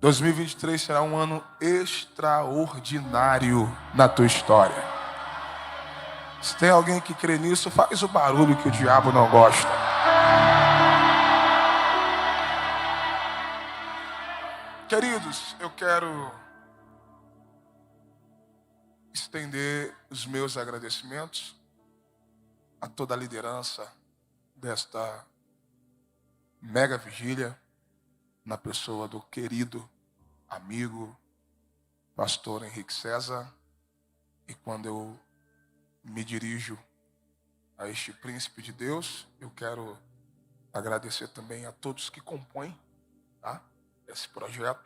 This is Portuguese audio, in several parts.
2023 será um ano extraordinário na tua história. Se tem alguém que crê nisso, faz o barulho que o diabo não gosta. Queridos, eu quero estender os meus agradecimentos a toda a liderança desta mega vigília, na pessoa do querido amigo pastor Henrique César. E quando eu me dirijo a este príncipe de Deus, eu quero agradecer também a todos que compõem, tá, esse projeto.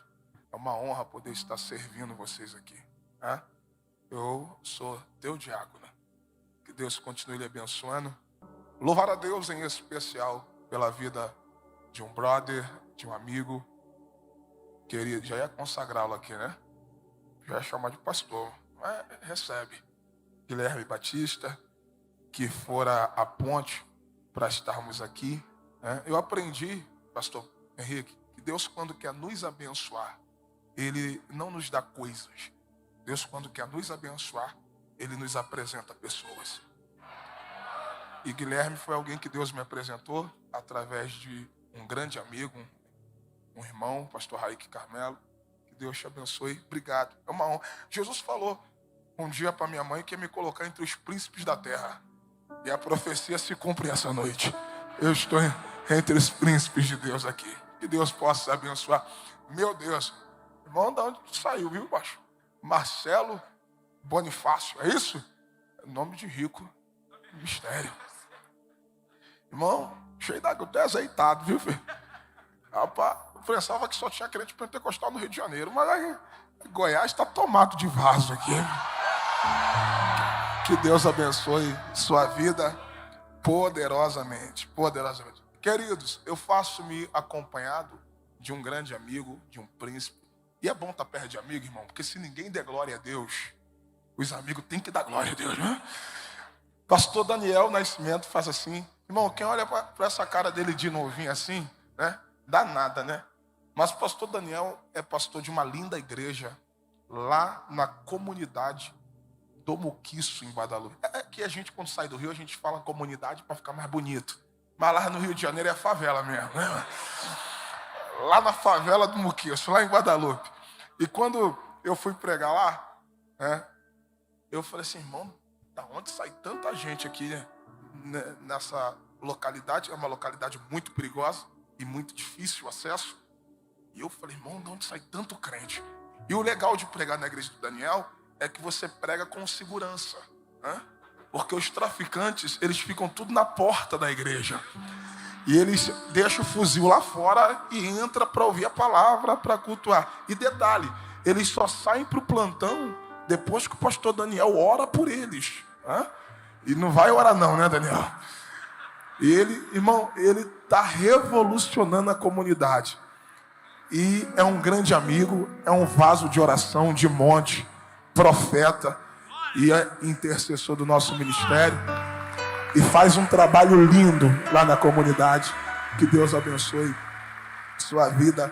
É uma honra poder estar servindo vocês aqui, tá? Eu sou teu diácono. Que Deus continue lhe abençoando. Louvar a Deus em especial pela vida de um brother, de um amigo querido. Já ia consagrá-lo aqui, né? Já ia chamar de pastor. Mas recebe. Guilherme Batista, que fora a ponte para estarmos aqui, né? Eu aprendi, pastor Henrique, que Deus, quando quer nos abençoar, Ele não nos dá coisas. Deus, quando quer nos abençoar, Ele nos apresenta pessoas. E Guilherme foi alguém que Deus me apresentou através de um grande amigo, um irmão, pastor Raik Carmelo. Que Deus te abençoe. Obrigado. É uma honra. Jesus falou um dia para minha mãe que ia me colocar entre os príncipes da terra. E a profecia se cumpre essa noite. Eu estou entre os príncipes de Deus aqui. Que Deus possa abençoar. Meu Deus. Irmão, de onde tu saiu, viu, baixo? Marcelo Bonifácio, é isso? É nome de rico. Mistério. Irmão, cheio d'água, até azeitado, viu, filho? Rapaz, eu pensava que só tinha crente pentecostal no Rio de Janeiro, mas aí Goiás está tomado de vaso aqui. Que Deus abençoe sua vida poderosamente, poderosamente. Queridos, eu faço-me acompanhado de um grande amigo, de um príncipe. E é bom estar perto de amigo, irmão, porque se ninguém der glória a Deus, os amigos têm que dar glória a Deus, né? Pastor Daniel Nascimento faz assim. Irmão, quem olha para essa cara dele de novinho assim, né? Dá nada, né? Mas o pastor Daniel é pastor de uma linda igreja lá na comunidade do Muquiço, em Guadalupe. É que a gente, quando sai do Rio, a gente fala comunidade para ficar mais bonito. Mas lá no Rio de Janeiro é favela mesmo, né? Lá na favela do Muquiço, lá em Guadalupe. E quando eu fui pregar lá, né, eu falei assim, irmão, da onde sai tanta gente aqui, né, nessa localidade? É uma localidade muito perigosa e muito difícil o acesso. E eu falei, irmão, de onde sai tanto crente? E o legal de pregar na igreja do Daniel é que você prega com segurança, né? Porque os traficantes, eles ficam tudo na porta da igreja. E eles deixam o fuzil lá fora e entram para ouvir a palavra, para cultuar. E detalhe, eles só saem para o plantão depois que o pastor Daniel ora por eles. Né? E não vai orar não, né, Daniel? E ele, irmão, ele está revolucionando a comunidade. E é um grande amigo, é um vaso de oração, de monte, profeta e é intercessor do nosso ministério. E faz um trabalho lindo lá na comunidade. Que Deus abençoe sua vida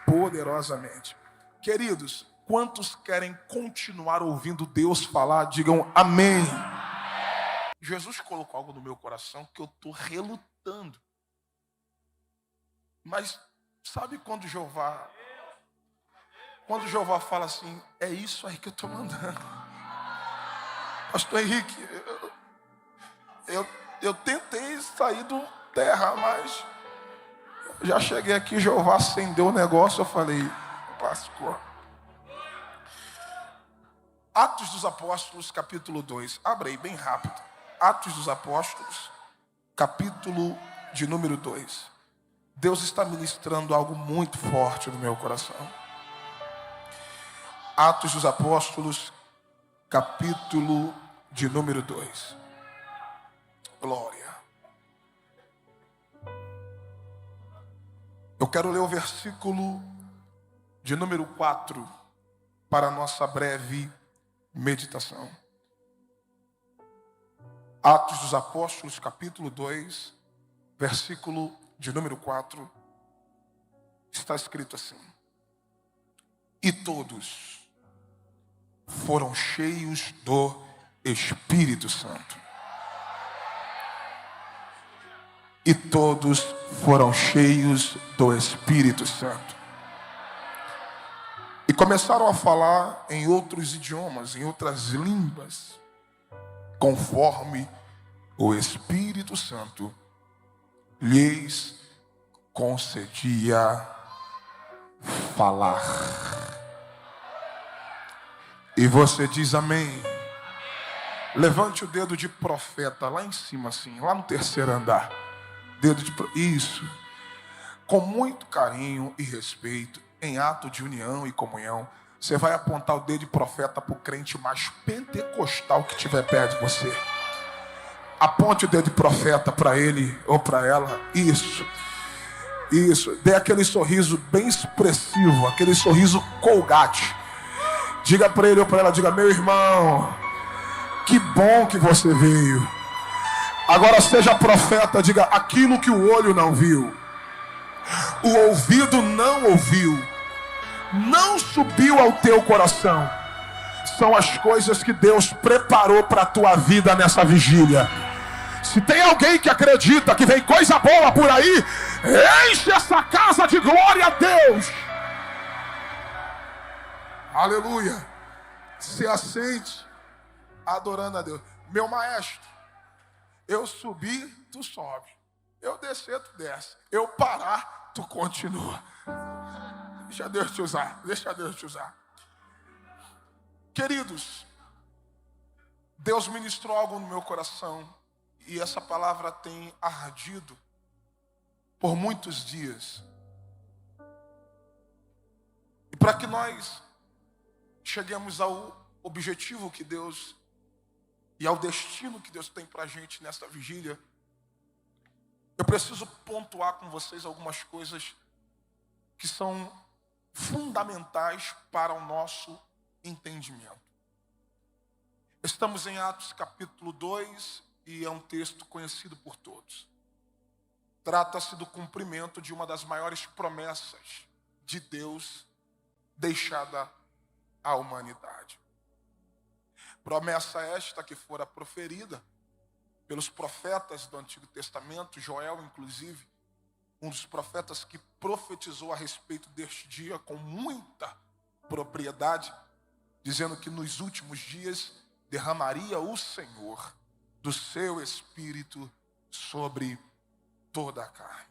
poderosamente. Queridos, quantos querem continuar ouvindo Deus falar? Digam amém. Jesus colocou algo no meu coração que eu estou relutando. Mas sabe quando Jeová fala assim, é isso aí que eu estou mandando. Pastor Henrique, eu tentei sair do terra, mas já cheguei aqui, Jeová acendeu o negócio, eu falei, pastor. Atos dos Apóstolos, capítulo 2. Abre aí, bem rápido. Atos dos Apóstolos, capítulo de número 2. Deus está ministrando algo muito forte no meu coração. Atos dos Apóstolos, capítulo de número 2. Glória. Eu quero ler o versículo de número 4 para a nossa breve meditação. Atos dos Apóstolos, capítulo 2, versículo de número 4. Está escrito assim: E todos foram cheios do Espírito Santo. E todos foram cheios do Espírito Santo. E começaram a falar em outros idiomas, em outras línguas, conforme o Espírito Santo lhes concedia falar. E você diz amém. Levante o dedo de profeta lá em cima, assim, lá no terceiro andar. Dedo de isso. Com muito carinho e respeito, em ato de união e comunhão, você vai apontar o dedo de profeta para o crente mais pentecostal que estiver perto de você. Aponte o dedo de profeta para ele ou para ela. Isso. Isso. Dê aquele sorriso bem expressivo, aquele sorriso Colgate. Diga para ele ou para ela, diga: meu irmão, que bom que você veio. Agora seja profeta, diga: aquilo que o olho não viu, o ouvido não ouviu, não subiu ao teu coração, são as coisas que Deus preparou para a tua vida nessa vigília. Se tem alguém que acredita que vem coisa boa por aí, enche essa casa de glória a Deus. Aleluia. Se assente adorando a Deus. Meu maestro, eu subir, tu sobe. Eu descer, tu desce. Eu parar, tu continua. Deixa Deus te usar. Deixa Deus te usar. Queridos, Deus ministrou algo no meu coração. E essa palavra tem ardido por muitos dias. E para que nós cheguemos ao objetivo que Deus e ao destino que Deus tem para a gente nesta vigília, eu preciso pontuar com vocês algumas coisas que são fundamentais para o nosso entendimento. Estamos em Atos capítulo 2 e é um texto conhecido por todos. Trata-se do cumprimento de uma das maiores promessas de Deus deixada à humanidade. Promessa esta que fora proferida pelos profetas do Antigo Testamento, Joel inclusive, um dos profetas que profetizou a respeito deste dia com muita propriedade, dizendo que nos últimos dias derramaria o Senhor do seu Espírito sobre toda a carne.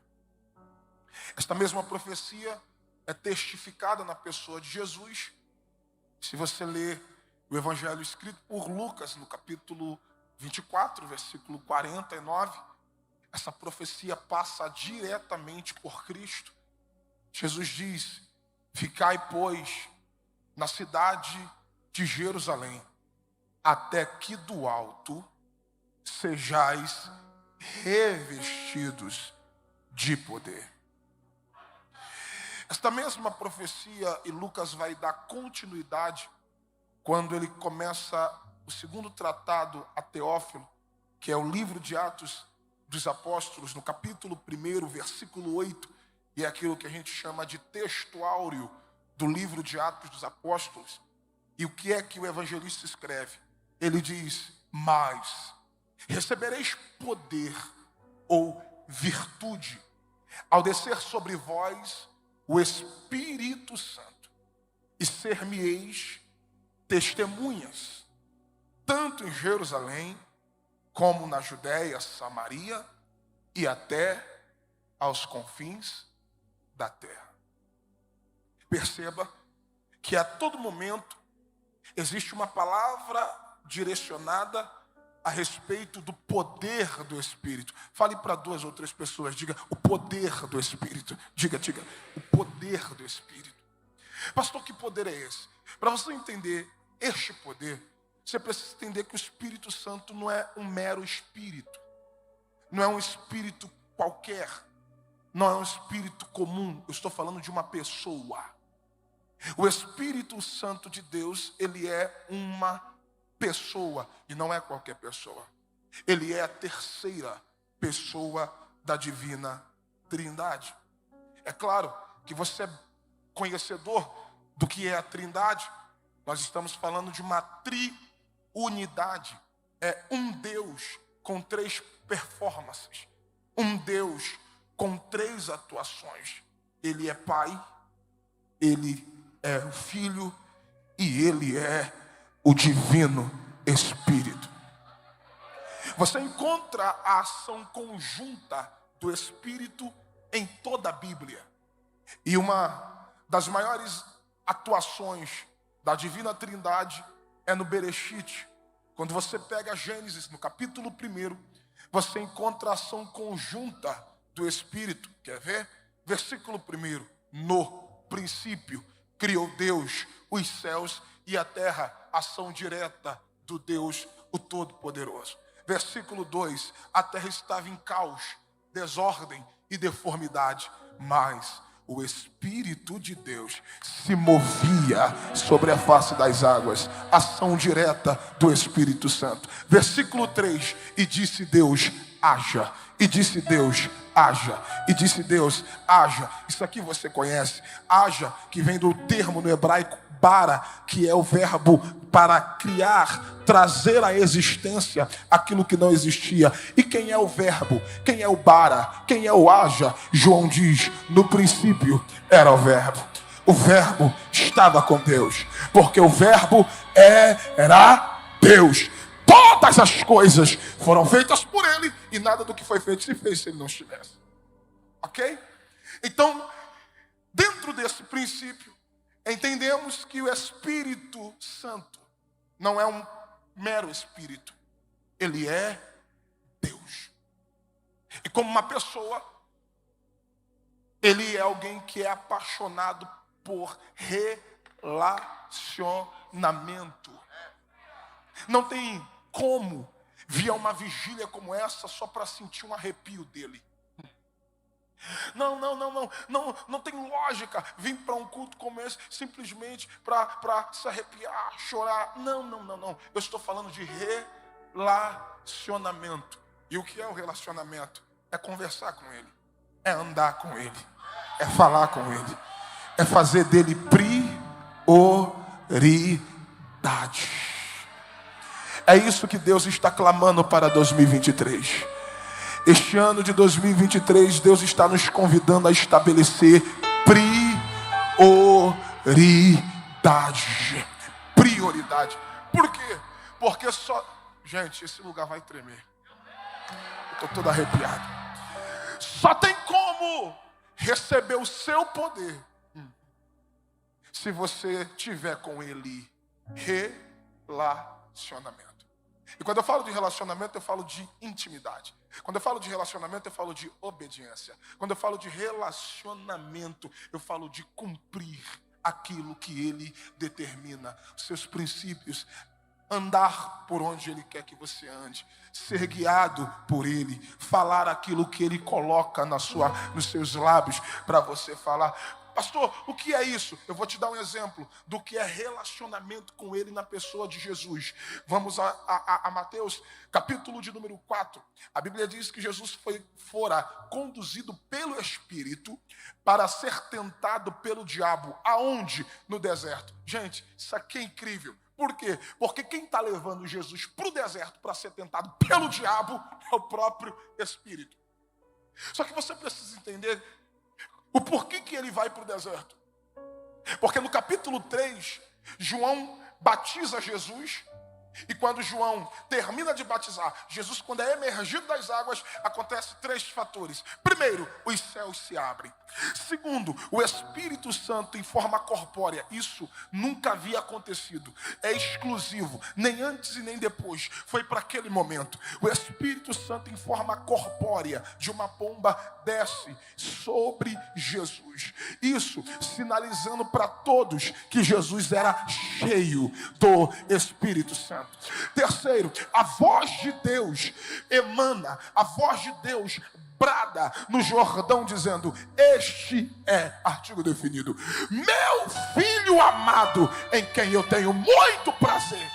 Esta mesma profecia é testificada na pessoa de Jesus. Se você ler o Evangelho escrito por Lucas, no capítulo 24, versículo 49, essa profecia passa diretamente por Cristo. Jesus diz: ficai, pois, na cidade de Jerusalém, até que do alto sejais revestidos de poder. Esta mesma profecia, e Lucas vai dar continuidade quando ele começa o segundo tratado a Teófilo, que é o livro de Atos dos Apóstolos, no capítulo 1, versículo 8, e é aquilo que a gente chama de texto áureo do livro de Atos dos Apóstolos. E o que é que o evangelista escreve? Ele diz: mas recebereis poder ou virtude ao descer sobre vós o Espírito Santo, e ser-me-eis testemunhas, tanto em Jerusalém, como na Judéia, Samaria e até aos confins da terra. Perceba que a todo momento existe uma palavra direcionada a respeito do poder do Espírito. Fale para 2 ou 3 pessoas, diga: o poder do Espírito. Diga, o poder do Espírito. Pastor, que poder é esse? Para você entender este poder, você precisa entender que o Espírito Santo não é um mero espírito. Não é um espírito qualquer. Não é um espírito comum. Eu estou falando de uma pessoa. O Espírito Santo de Deus, ele é uma pessoa, e não é qualquer pessoa. Ele é a terceira pessoa da divina Trindade. É claro que você é conhecedor do que é a Trindade. Nós estamos falando de uma triunidade. É um Deus com 3 performances. Um Deus com 3 atuações. Ele é Pai, Ele é o Filho e Ele é o Divino Espírito. Você encontra a ação conjunta do Espírito em toda a Bíblia. E uma das maiores atuações da Divina Trindade é no Bereshit. Quando você pega Gênesis, no capítulo 1, você encontra a ação conjunta do Espírito. Quer ver? Versículo 1. No princípio, criou Deus os céus e a terra, ação direta do Deus, o Todo-Poderoso. Versículo 2, a terra estava em caos, desordem e deformidade, mas o Espírito de Deus se movia sobre a face das águas, ação direta do Espírito Santo. Versículo 3, e disse Deus, haja. E disse Deus, haja. E disse Deus, haja. Isso aqui você conhece. Haja, que vem do termo no hebraico bara, que é o verbo para criar, trazer à existência aquilo que não existia. E quem é o verbo? Quem é o bara? Quem é o haja? João diz, no princípio era o verbo. O verbo estava com Deus, porque o verbo era Deus. Todas as coisas foram feitas por Ele e nada do que foi feito se fez se Ele não estivesse. Ok? Então, dentro desse princípio, entendemos que o Espírito Santo não é um mero Espírito. Ele é Deus. E como uma pessoa, Ele é alguém que é apaixonado por relacionamento. Não tem como vir a uma vigília como essa só para sentir um arrepio dele. Não tem lógica vir para um culto como esse simplesmente para se arrepiar, chorar. Não. Eu estou falando de relacionamento. E o que é o relacionamento? É conversar com Ele, é andar com Ele, é falar com Ele, é fazer dele prioridade. É isso que Deus está clamando para 2023. Este ano de 2023, Deus está nos convidando a estabelecer prioridade. Por quê? Porque só... Gente, esse lugar vai tremer. Eu estou todo arrepiado. Só tem como receber o seu poder se você tiver com Ele relacionamento. E quando eu falo de relacionamento, eu falo de intimidade. Quando eu falo de relacionamento, eu falo de obediência. Quando eu falo de relacionamento, eu falo de cumprir aquilo que Ele determina, os seus princípios, andar por onde Ele quer que você ande, ser guiado por Ele, falar aquilo que Ele coloca nos seus lábios para você falar. Pastor, o que é isso? Eu vou te dar um exemplo do que é relacionamento com Ele na pessoa de Jesus. Vamos a Mateus, capítulo de número 4. A Bíblia diz que Jesus fora conduzido pelo Espírito para ser tentado pelo diabo. Aonde? No deserto. Gente, isso aqui é incrível. Por quê? Porque quem está levando Jesus para o deserto para ser tentado pelo diabo é o próprio Espírito. Só que você precisa entender o porquê que ele vai para o deserto. Porque no capítulo 3, João batiza Jesus. E quando João termina de batizar, Jesus, quando é emergido das águas, acontece 3 fatores. Primeiro, os céus se abrem. Segundo, o Espírito Santo em forma corpórea. Isso nunca havia acontecido. É exclusivo, nem antes e nem depois. Foi para aquele momento. O Espírito Santo em forma corpórea de uma pomba desce sobre Jesus. Isso sinalizando para todos que Jesus era cheio do Espírito Santo. Terceiro, a voz de Deus emana, a voz de Deus brada no Jordão dizendo: este é, artigo definido, meu filho amado, em quem eu tenho muito prazer.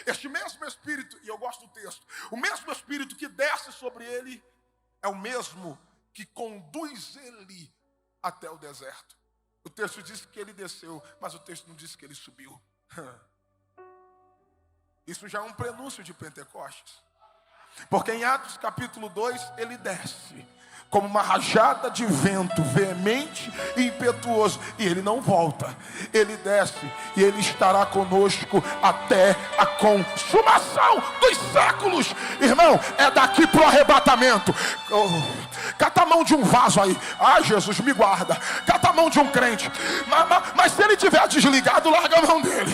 Este mesmo Espírito, e eu gosto do texto, o mesmo Espírito que desce sobre ele é o mesmo que conduz ele até o deserto. O texto diz que ele desceu, mas o texto não diz que ele subiu. Isso já é um prenúncio de Pentecostes. Porque em Atos capítulo 2, ele desce como uma rajada de vento veemente e impetuoso, e ele não volta, ele desce e ele estará conosco até a consumação dos séculos. Irmão, é daqui pro arrebatamento. Cata a mão de um vaso aí. Ai, Jesus, me guarda. Cata a mão de um crente. Mas se ele tiver desligado, larga a mão dele.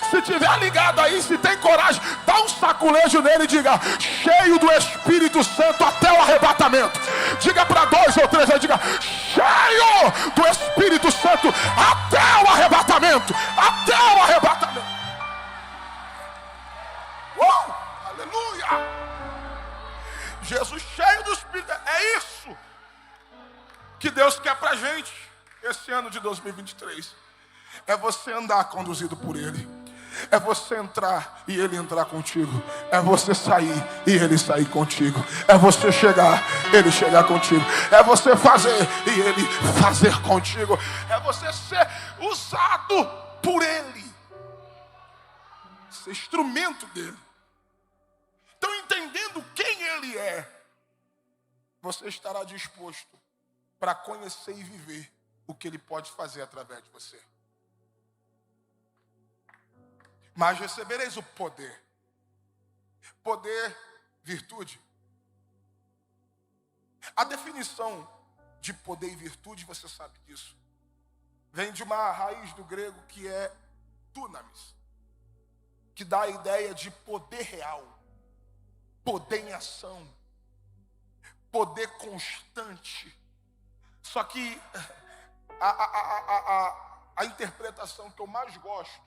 Se tiver ligado aí, se tem coragem, dá um saculejo nele e diga: cheio do Espírito Santo até o arrebatamento. Diga para 2 ou 3 aí, diga: cheio do Espírito Santo até o arrebatamento. Até o arrebatamento. Aleluia. Jesus cheio do Espírito. É isso que Deus quer pra gente esse ano de 2023. É você andar conduzido por Ele. É você entrar e Ele entrar contigo. É você sair e Ele sair contigo. É você chegar, Ele chegar contigo. É você fazer e Ele fazer contigo. É você ser usado por Ele. Ser instrumento dEle. Então, entendendo quem Ele é, você estará disposto para conhecer e viver o que Ele pode fazer através de você. Mas recebereis o poder. Poder, virtude. A definição de poder e virtude, você sabe disso, vem de uma raiz do grego que é dunamis, que dá a ideia de poder real, poder em ação, poder constante. Só que a interpretação que eu mais gosto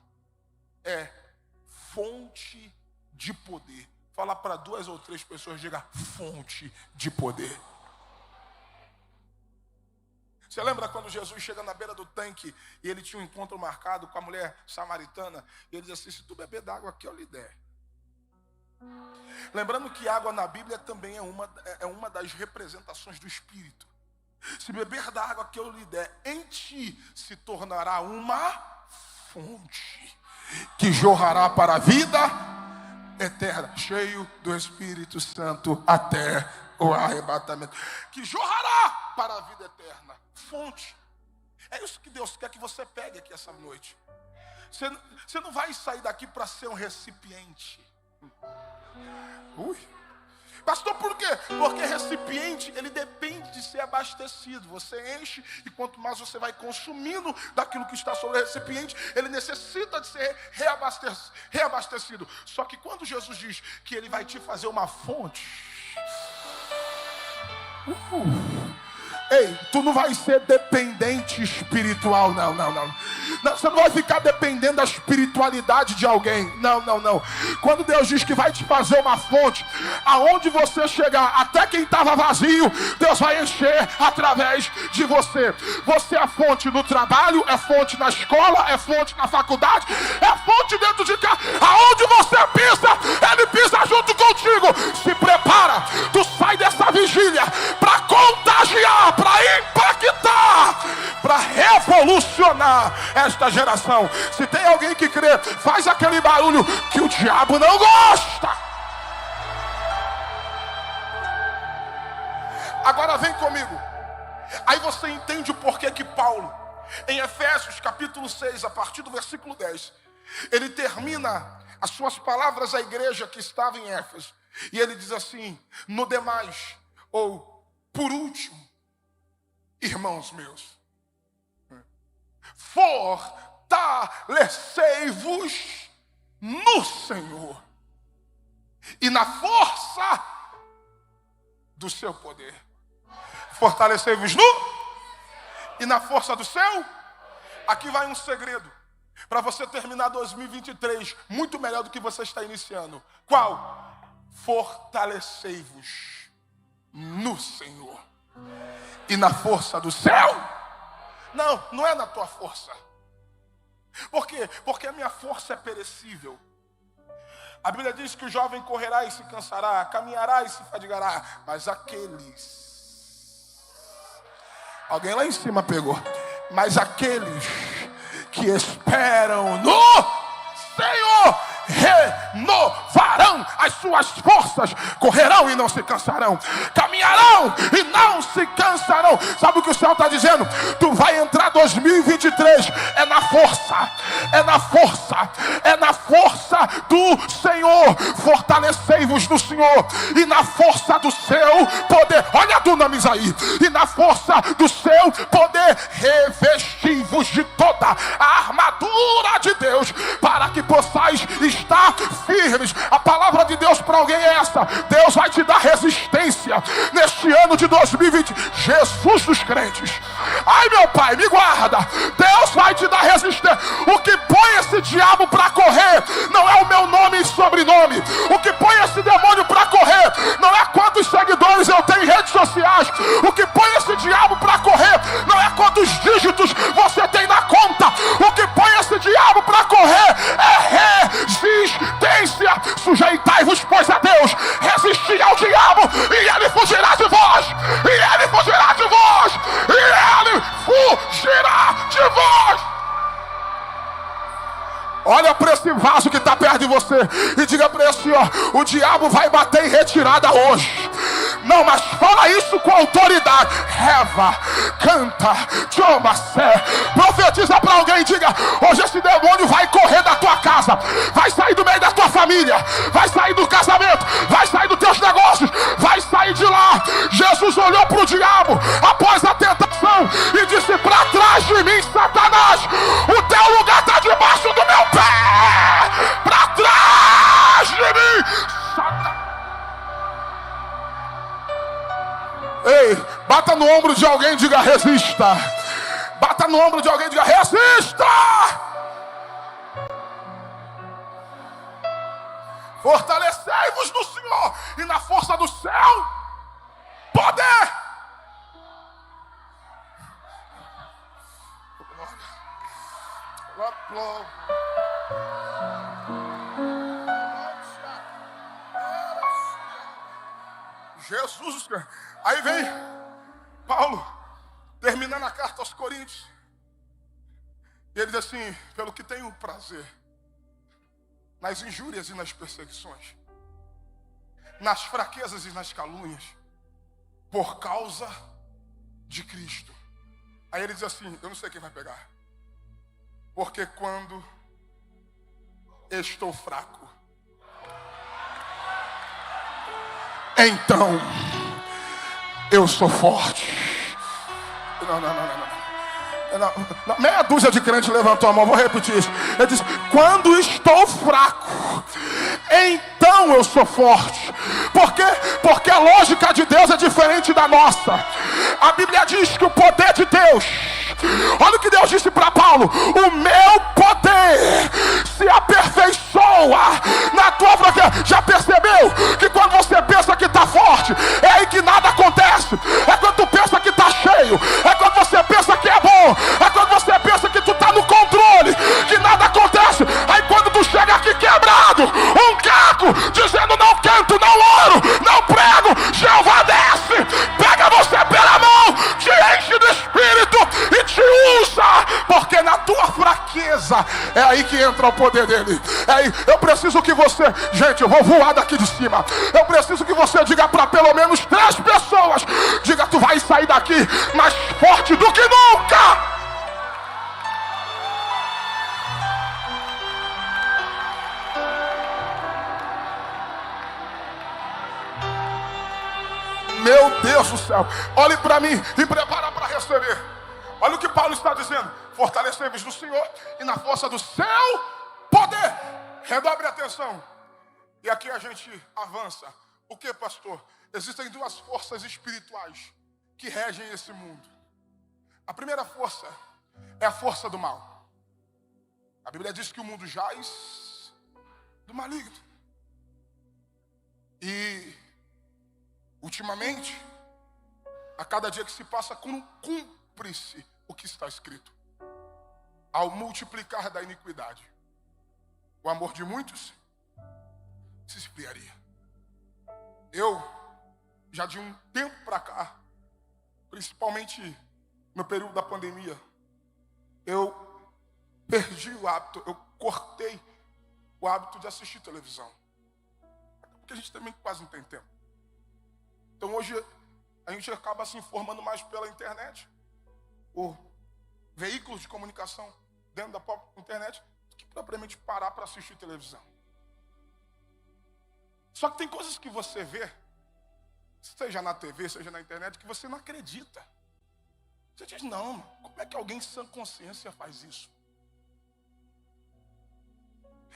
é fonte de poder. Fala para 2 ou 3 pessoas, diga: fonte de poder. Você lembra quando Jesus chega na beira do tanque e ele tinha um encontro marcado com a mulher samaritana? E ele diz assim: se tu beber d'água aqui eu lhe der. Lembrando que água na Bíblia também é uma das representações do Espírito. Se beber da água que eu lhe der, em ti se tornará uma fonte que jorrará para a vida eterna, cheio do Espírito Santo até o arrebatamento. Que jorrará para a vida eterna. Fonte. É isso que Deus quer que você pegue aqui essa noite. Você não vai sair daqui para ser um recipiente. Pastor, por quê? Porque recipiente, ele depende de ser abastecido. Você enche e quanto mais você vai consumindo daquilo que está sobre o recipiente, ele necessita de ser reabastecido. Só que quando Jesus diz que ele vai te fazer uma fonte, ei, tu não vai ser dependente espiritual, não. Você não vai ficar dependendo da espiritualidade de alguém, não. Quando Deus diz que vai te fazer uma fonte, aonde você chegar, até quem estava vazio, Deus vai encher através de você. Você é fonte no trabalho, é fonte na escola, é fonte na faculdade, é fonte dentro de casa. Aonde você pisa, Ele pisa junto contigo. Se prepara, tu sai dessa vigília para contagiar, para impactar, para revolucionar esta geração. Se tem alguém que crê, faz aquele barulho que o diabo não gosta. Agora vem comigo. Aí você entende o porquê que Paulo, em Efésios capítulo 6, a partir do versículo 10, ele termina as suas palavras à igreja que estava em Éfeso. E ele diz assim: no demais, ou por último, irmãos meus, fortalecei-vos no Senhor e na força do seu poder. Fortalecei-vos no e na força do seu. Aqui vai um segredo para você terminar 2023 muito melhor do que você está iniciando. Qual? Fortalecei-vos no Senhor e na força do céu. Não é na tua força. Por quê? Porque a minha força é perecível. A Bíblia diz que o jovem correrá e se cansará, caminhará e se fadigará, mas aqueles... Alguém lá em cima pegou. Mas aqueles que esperam no Senhor renovarão as suas forças, correrão e não se cansarão, caminharão e não se cansarão. Sabe o que o céu está dizendo? Tu vai entrar 2023 é na força, é na força, é na força do Senhor. Fortalecei-vos no Senhor e na força do seu poder. Olha a dunamis aí. E na força do seu poder revesti-vos de toda a armadura de Deus, para que possais estar firmes. A palavra de Deus para alguém é essa: Deus vai te dar resistência neste ano de 2020. Jesus dos crentes, ai meu Pai, me guarda. Deus vai te dar resistência. O que põe esse diabo para correr não é o meu nome e sobrenome. O que põe esse demônio para correr não é quantos seguidores eu tenho em redes sociais. O que põe esse diabo para correr não é quantos dígitos você tem na conta. O que põe esse diabo para correr é resistência. Sujeitai-vos, pois, a Deus, resisti ao diabo e ele fugirá de vós, e ele fugirá de vós, e ele fugirá de vós. Olha para esse vaso que está perto de você e diga para esse: ó, o diabo vai bater em retirada hoje. Não, mas fala isso com autoridade. Reva, canta, chama, sé. Profetiza para alguém e diga: hoje esse demônio vai correr da tua casa, vai sair do meio da tua família, vai sair do casamento, vai sair dos teus negócios, vai sair de lá. Jesus olhou para o diabo após a tentação e disse: para trás de mim, Satanás, o teu lugar está debaixo do meu pé. Para trás de mim, Satanás. Ei, bata no ombro de alguém e diga: resista. Bata no ombro de alguém e diga: resista. Fortalecei-vos no Senhor e na força do céu poder. Jesus, aí vem Paulo terminando a carta aos Coríntios, e ele diz assim: pelo que tenho prazer nas injúrias e nas perseguições, nas fraquezas e nas calúnias, por causa de Cristo. Aí ele diz assim: eu não sei quem vai pegar, porque quando estou fraco, então eu sou forte. Não, meia dúzia de crentes levantou a mão, vou repetir isso. Ele diz: quando estou fraco, então eu sou forte. Por quê? Porque a lógica de Deus é diferente da nossa. A Bíblia diz que o poder de Deus, olha o que Deus disse para Paulo: o meu poder se aperfeiçoa na tua fraqueza. Já percebeu que quando você pensa que está forte, é aí que nada acontece? É quando tu pensa que está cheio, é quando você pensa que é bom, é quando você pensa que tu está no controle, que nada acontece. Aí quando tu chega aqui quebrado, um caco, dizendo: não canto, não oro, não prego, Jeová desce, pega você pela mão, te enche do Espírito e te usa, porque na tua fraqueza é aí que entra o poder dele. É aí. Eu preciso que você, gente, eu vou voar daqui de cima, eu preciso que você diga para pelo menos 3 pessoas, diga: tu vai sair daqui mais forte do que nunca. Meu Deus do céu, olhe para mim e prepara para receber. Olha o que Paulo está dizendo: fortalecei-vos no Senhor e na força do seu poder. Redobre a atenção. E aqui a gente avança. O que, pastor? Existem 2 forças espirituais que regem esse mundo. A primeira força é a força do mal. A Bíblia diz que o mundo jaz do maligno. E ultimamente, a cada dia que se passa, cumpre-se o que está escrito: ao multiplicar da iniquidade, o amor de muitos se esfriaria. Eu, já de um tempo para cá, principalmente no período da pandemia, Eu perdi o hábito, eu cortei o hábito de assistir televisão. Porque a gente também quase não tem tempo. Então hoje a gente acaba se informando mais pela internet, por veículos de comunicação dentro da própria internet, do que propriamente parar para assistir televisão. Só que tem coisas que você vê, seja na TV, seja na internet, que você não acredita. Você diz, não, como é que alguém em sã consciência faz isso?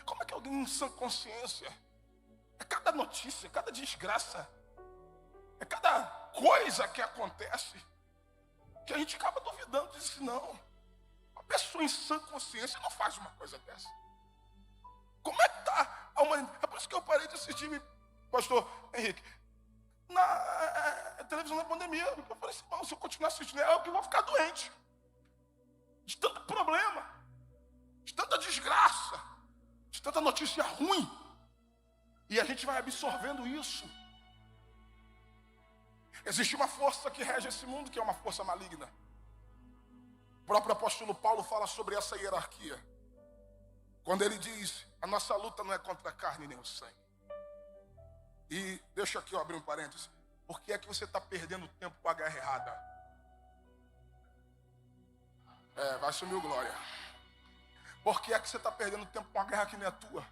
Como é que alguém em sã consciência, é cada notícia, cada desgraça, é cada coisa que acontece, que a gente acaba duvidando disso, não. Uma pessoa em sã consciência não faz uma coisa dessa. Como é que está a humanidade? É por isso que eu parei de assistir, pastor Henrique, na televisão da pandemia. Eu falei assim, se eu continuar assistindo, é o que eu vou ficar doente. De tanto problema, de tanta desgraça, de tanta notícia ruim. E a gente vai absorvendo isso. Existe uma força que rege esse mundo, que é uma força maligna. O próprio apóstolo Paulo fala sobre essa hierarquia. Quando ele diz, a nossa luta não é contra a carne nem o sangue. E deixa aqui eu abrir um parênteses. Por que é que você está perdendo tempo com a guerra errada? Vai sumir o glória. Por que é que você está perdendo tempo com a guerra que não é tua?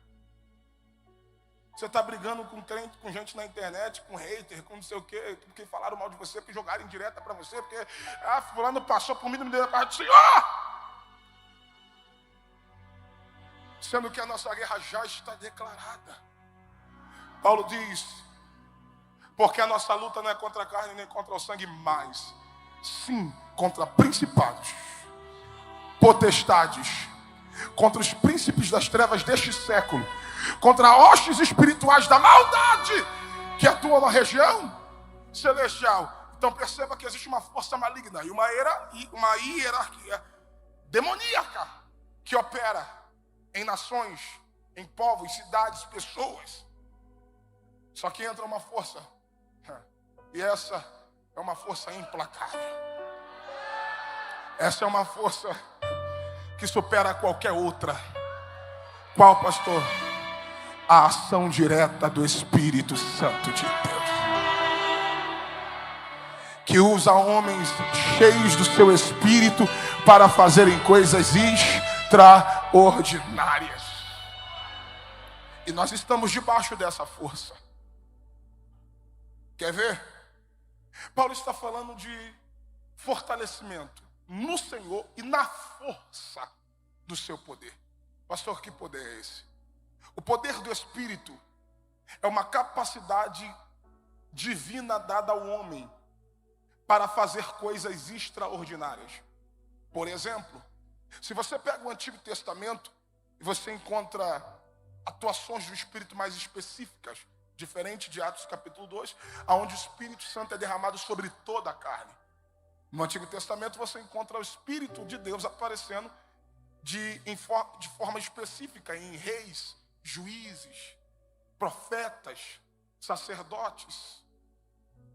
Você está brigando com gente na internet, com hater, com não sei o quê, porque falaram mal de você, porque jogaram indireta para você, porque fulano passou por mim e me deu a paz do Senhor. Sendo que a nossa guerra já está declarada. Paulo diz, porque a nossa luta não é contra a carne nem contra o sangue, mas sim contra principados, potestades, contra os príncipes das trevas deste século, contra hostes espirituais da maldade que atuam na região celestial. Então perceba que existe uma força maligna e uma hierarquia demoníaca que opera em nações, em povos, cidades, pessoas. Só que entra uma força, e essa é uma força implacável. Essa é uma força que supera qualquer outra. Qual, pastor? A ação direta do Espírito Santo de Deus, que usa homens cheios do seu Espírito para fazerem coisas extraordinárias. E nós estamos debaixo dessa força. Quer ver? Paulo está falando de fortalecimento no Senhor e na força do seu poder. Pastor, que poder é esse? O poder do Espírito é uma capacidade divina dada ao homem para fazer coisas extraordinárias. Por exemplo, se você pega o Antigo Testamento e você encontra atuações do Espírito mais específicas, diferente de Atos capítulo 2, onde o Espírito Santo é derramado sobre toda a carne. No Antigo Testamento você encontra o Espírito de Deus aparecendo de forma específica em reis, juízes, profetas, sacerdotes.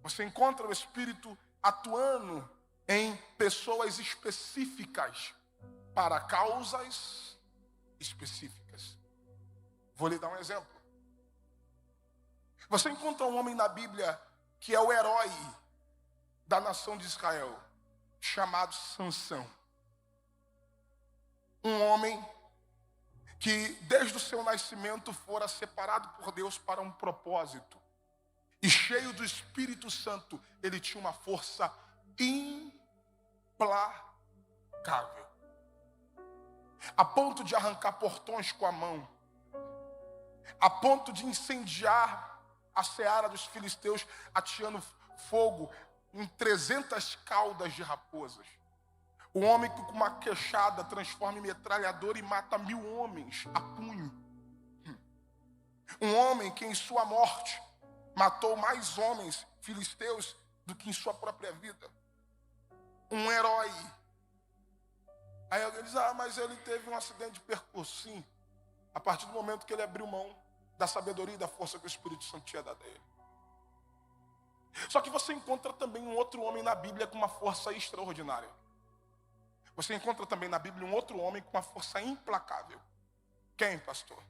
Você encontra o Espírito atuando em pessoas específicas para causas específicas. Vou lhe dar um exemplo. Você encontra um homem na Bíblia que é o herói da nação de Israel, chamado Sansão. Um homem que desde o seu nascimento fora separado por Deus para um propósito. E cheio do Espírito Santo, ele tinha uma força implacável. A ponto de arrancar portões com a mão. A ponto de incendiar a seara dos filisteus, ateando fogo em 300 caudas de raposas. Um homem que com uma queixada transforma em metralhador e mata 1000 homens a punho. Um homem que em sua morte matou mais homens filisteus do que em sua própria vida. Um herói. Aí alguém diz, mas ele teve um acidente de percurso. Sim, a partir do momento que ele abriu mão da sabedoria e da força que o Espírito Santo tinha dado a ele. Só que você encontra também um outro homem na Bíblia com uma força extraordinária. Você encontra também na Bíblia um outro homem com uma força implacável. Quem, pastor?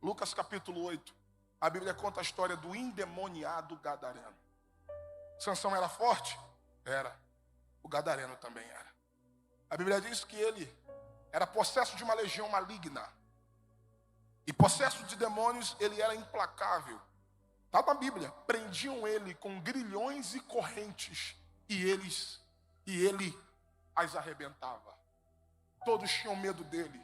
Lucas capítulo 8. A Bíblia conta a história do endemoniado gadareno. Sansão era forte? Era. O gadareno também era. A Bíblia diz que ele era possesso de uma legião maligna. E possesso de demônios, ele era implacável. Está na Bíblia. Prendiam ele com grilhões e correntes. E ele as arrebentava. Todos tinham medo dele.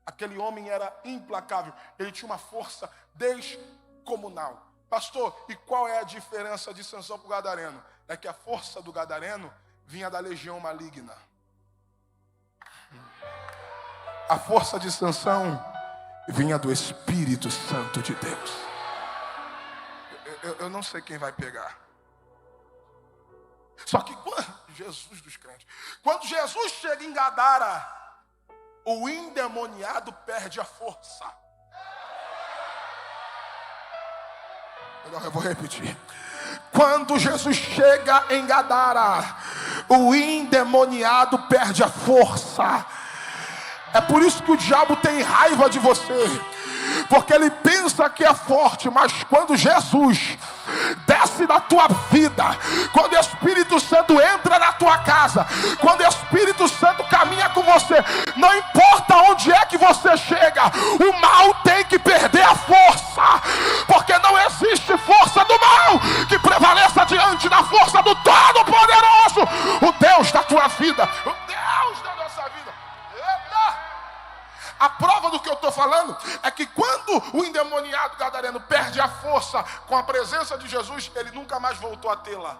Aquele homem era implacável. Ele tinha uma força descomunal. Pastor, e qual é a diferença de Sansão para o gadareno? É que a força do gadareno vinha da legião maligna. A força de Sansão vinha do Espírito Santo de Deus. Eu não sei quem vai pegar. Só que Jesus dos crentes. Quando Jesus chega em Gadara, o endemoniado perde a força. Eu vou repetir. Quando Jesus chega em Gadara, o endemoniado perde a força. É por isso que o diabo tem raiva de você. Porque ele pensa que é forte, mas quando Jesus desce na tua vida, quando o Espírito Santo entra na tua casa, quando o Espírito Santo caminha com você, não importa onde é que você chega, o mal tem que perder a força, porque não existe força do mal que prevaleça diante da força do Todo-Poderoso, o Deus da tua vida, o Deus da nossa vida. Eita! A prova do que eu estou falando é que quando o endemoniado gadareno perde a força com a presença de Jesus, ele nunca mais voltou a tê-la.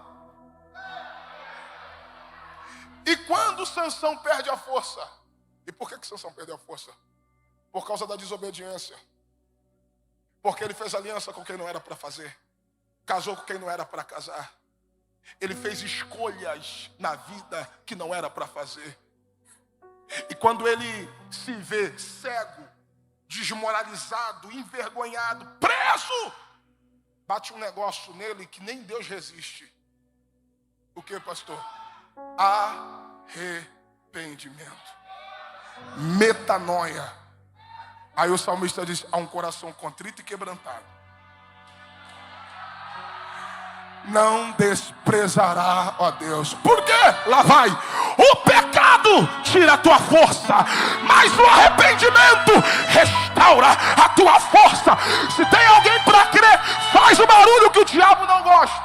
E quando Sansão perde a força, e por que Sansão perdeu a força? Por causa da desobediência. Porque ele fez aliança com quem não era para fazer, casou com quem não era para casar. Ele fez escolhas na vida que não era para fazer. E quando ele se vê cego, desmoralizado, envergonhado, preso, bate um negócio nele que nem Deus resiste. O que, pastor? Arrependimento. Metanoia. Aí o salmista diz: há um coração contrito e quebrantado. Não desprezará, ó Deus. Por quê? Lá vai. O pecado tira a tua força, mas o arrependimento restaura a tua força. Se tem alguém para crer, faz o barulho que o diabo não gosta.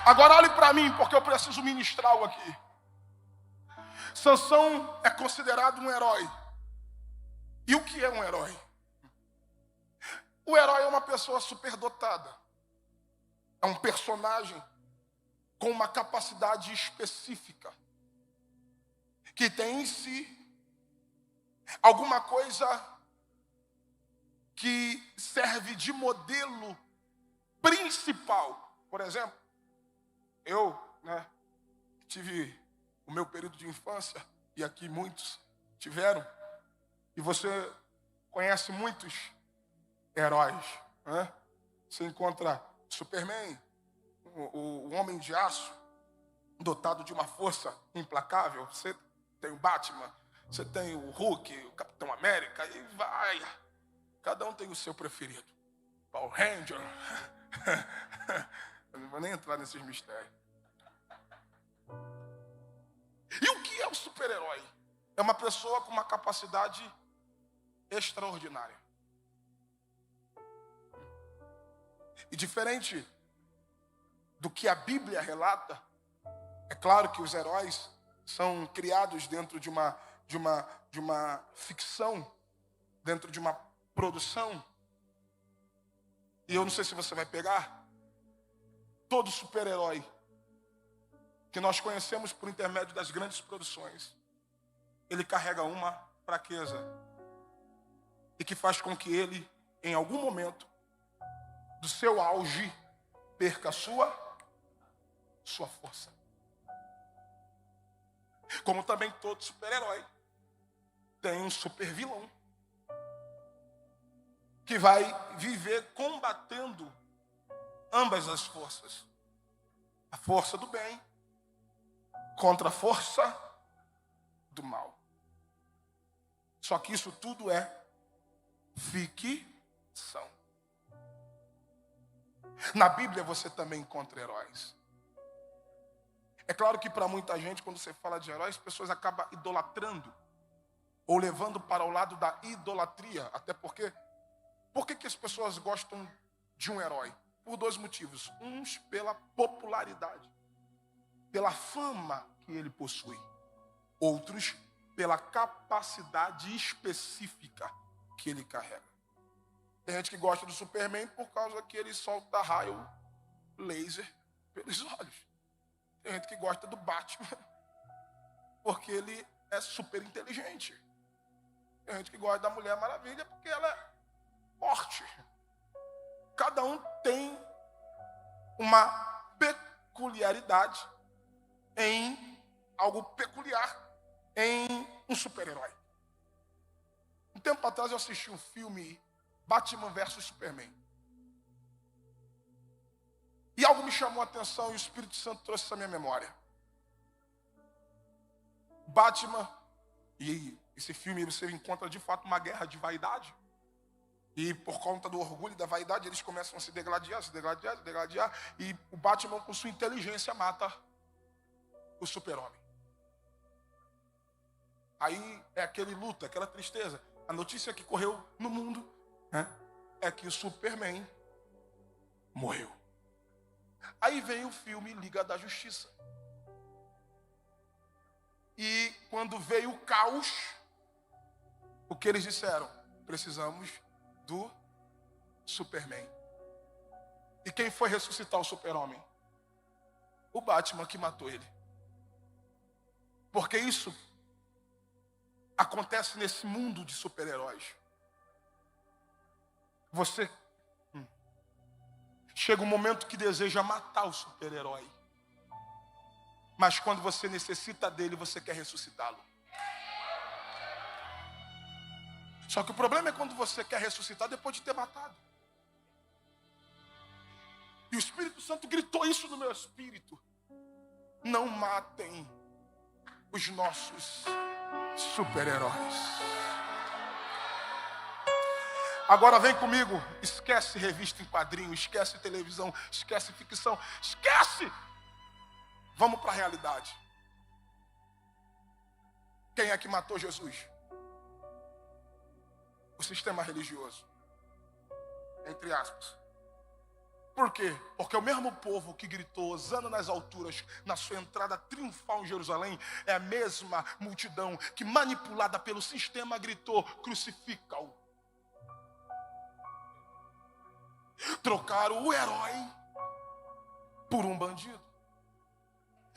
Agora olhe para mim, porque eu preciso ministrar algo aqui. Sansão é considerado um herói. E o que é um herói? O herói é uma pessoa superdotada. É um personagem com uma capacidade específica, que tem em si alguma coisa que serve de modelo principal. Por exemplo, eu, tive o meu período de infância, e aqui muitos tiveram, e você conhece muitos heróis, né? Você encontra Superman, o Homem de Aço, dotado de uma força implacável. Você tem o Batman, você tem o Hulk, o Capitão América, e vai. Cada um tem o seu preferido. Power Ranger. Eu não vou nem entrar nesses mistérios. E o que é o super-herói? É uma pessoa com uma capacidade extraordinária. E diferente do que a Bíblia relata, é claro que os heróis são criados dentro de uma ficção, dentro de uma produção. E eu não sei se você vai pegar. Todo super-herói que nós conhecemos por intermédio das grandes produções, ele carrega uma fraqueza e que faz com que ele, em algum momento do seu auge, perca a sua força. Como também todo super-herói tem um super-vilão que vai viver combatendo ambas as forças. A força do bem contra a força do mal. Só que isso tudo é ficção. Na Bíblia você também encontra heróis. É claro que para muita gente, quando você fala de heróis, as pessoas acabam idolatrando ou levando para o lado da idolatria. Até porque, por que as pessoas gostam de um herói? Por dois motivos. Uns pela popularidade, pela fama que ele possui. Outros pela capacidade específica que ele carrega. Tem gente que gosta do Superman por causa que ele solta raio laser pelos olhos. Tem gente que gosta do Batman porque ele é super inteligente. Tem gente que gosta da Mulher Maravilha porque ela é forte. Cada um tem uma peculiaridade em algo peculiar em um super-herói. Um tempo atrás eu assisti um filme Batman vs Superman. E algo me chamou a atenção e o Espírito Santo trouxe essa minha memória. Batman, e esse filme você encontra de fato uma guerra de vaidade. E por conta do orgulho e da vaidade, eles começam a se degladiar. E o Batman, com sua inteligência, mata o super-homem. Aí é aquele luto, aquela tristeza. A notícia que correu no mundo, né, é que o Superman morreu. Aí vem o filme Liga da Justiça. E quando veio o caos, o que eles disseram? Precisamos do Superman. E quem foi ressuscitar o Super-Homem? O Batman que matou ele. Porque isso acontece nesse mundo de super-heróis. Você chega um momento que deseja matar o super-herói. Mas quando você necessita dele, você quer ressuscitá-lo. Só que o problema é quando você quer ressuscitar depois de ter matado. E o Espírito Santo gritou isso no meu espírito. Não matem os nossos super-heróis. Agora vem comigo, esquece revista em quadrinho, esquece televisão, esquece ficção, esquece! Vamos para a realidade. Quem é que matou Jesus? O sistema religioso. Entre aspas. Por quê? Porque o mesmo povo que gritou hosana nas alturas na sua entrada triunfal em Jerusalém é a mesma multidão que, manipulada pelo sistema, gritou: crucifica-o. Trocaram o herói por um bandido.